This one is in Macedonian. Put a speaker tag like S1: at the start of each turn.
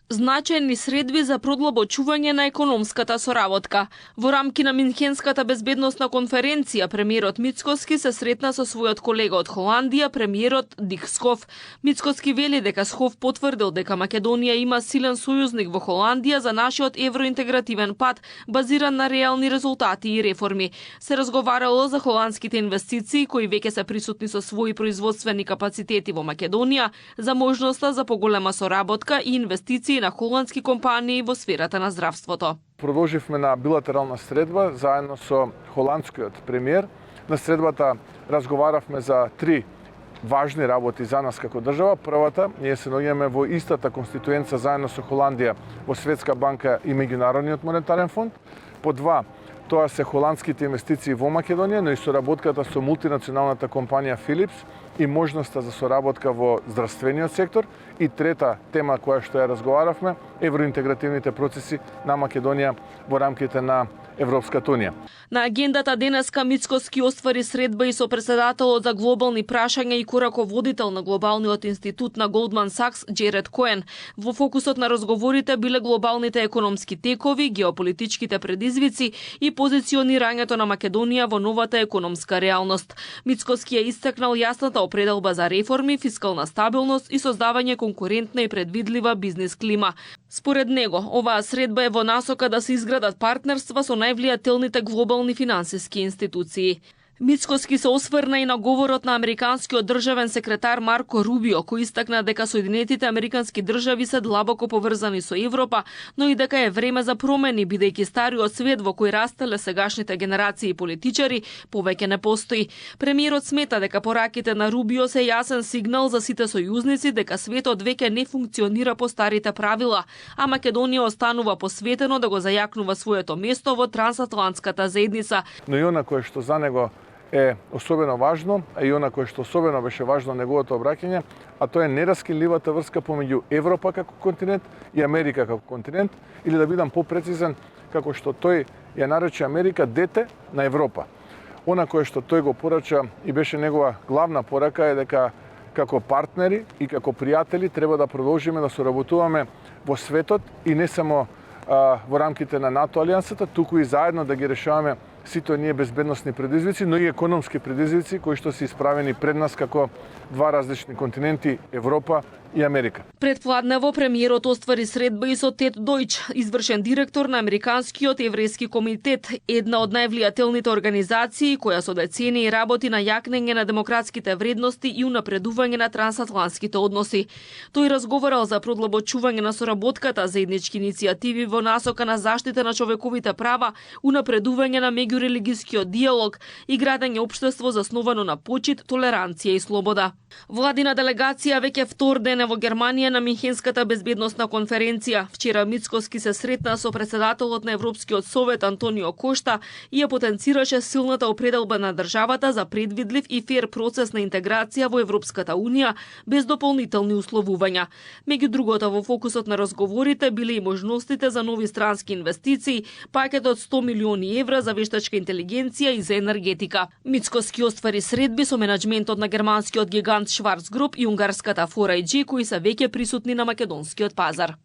S1: Значајни средби за продлабочување на економската соработка. Во рамки на Минхенската безбедносна конференција, премиерот Мицкоски се сретна со својот колега од Холандија, премиерот Дик Скоф. Мицкоски вели дека Скоф потврдил дека Македонија има силен сојузник во Холандија за нашиот евроинтегративен пат, базиран на реални резултати и реформи. Се разговарало за холандските инвестиции кои веќе се присутни со своји производствени капацитети во Македонија, за можноста за поголема соработка и инвестиции на холандски компании во сферата на здравството.
S2: Продолживме на билатерална средба заедно со холандскиот премиер. На средбата разговаравме за 3 важни работи за нас како држава. Првата, ние се наоѓаме во истата конституенца заедно со Холандија во Светска банка и Меѓународниот монетарен фонд. По 2, тоа се холандските инвестиции во Македонија, но и соработката со мултинационалната компанија Philips и можноста за соработка во здравствениот сектор. И трета тема која што ја разговаравме, евроинтегративните процеси на Македонија во рамките на Европската унија.
S1: На агендата денеска Мицкоски оствари средба и со претседателот за глобални прашања и кораководител на глобалниот институт на Goldman Sachs Джеред Коен. Во фокусот на разговорите биле глобалните економски текови, геополитичките предизвици и позиционирањето на Македонија во новата економска реалност. Мицкоски ја истакнал јасната определба за реформи, фискална стабилност и создавање конкурентна и предвидлива бизнис клима. Според него, оваа средба е во насока да се изградат партнерства со највлијателните глобални финансиски институции. Мицкоски се осврна и на говорот на американскиот државен секретар Марко Рубио, кој истакна дека Соединетите американски држави се длабоко поврзани со Европа, но и дека е време за промени, бидејќи стариот свет во кој растеле сегашните генерации политичари повеќе не постои. Премиерот смета дека пораките на Рубио се јасен сигнал за сите сојузници дека светот веќе не функционира по старите правила, а Македонија останува посветено да го зајакнува своето место во трансатлантската заедница.
S2: Но и она кое што за него е особено важно, а и она кое што особено беше важно неговото обраќање, а тоа е нераскинливата врска помеѓу Европа како континент и Америка како континент, или да бидам попрецизен, како што тој ја нарече Америка дете на Европа. Она кое што тој го порача и беше негова главна порака е дека како партнери и како пријатели треба да продолжиме да соработуваме во светот и не само во рамките на НАТО алијансата, туку и заедно да ги решаваме сите оние безбедносни предизвици, но и економски предизвици кои што се исправени пред нас како два различни континенти, Европа и Америка.
S1: Предпладнево премиерот оствари средба и со Тед Дојч, извршен директор на Американскиот еврејски комитет, една од највлијателните организации која со децении работи на јакнење на демократските вредности и унапредување на трансатлантските односи. Тој разговарал за продлабочување на соработката, заеднички иницијативи во насока на заштита на човековите права, унапредување на меѓурелигискиот диалог и градење општество засновано на почит, толеранција и слобода. Владина делегација веќе втор ден во Германија на Минхенската безбедносна конференција. Вчера Мицкоски се сретна со претседателот на Европскиот совет Антонио Кошта и ја потенцираше силната определба на државата за предвидлив и фер процес на интеграција во Европската унија без дополнителни условувања. Меѓу другото, во фокусот на разговорите биле и можностите за нови странски инвестиции, пакетот 100 милиони евра за вештачка интелигенција и за енергетика. Мицкоски оствари средби со менаџментот на германскиот гигант Schwarz Group и унгарската 4iG, кои се веќе присутни на македонскиот пазар.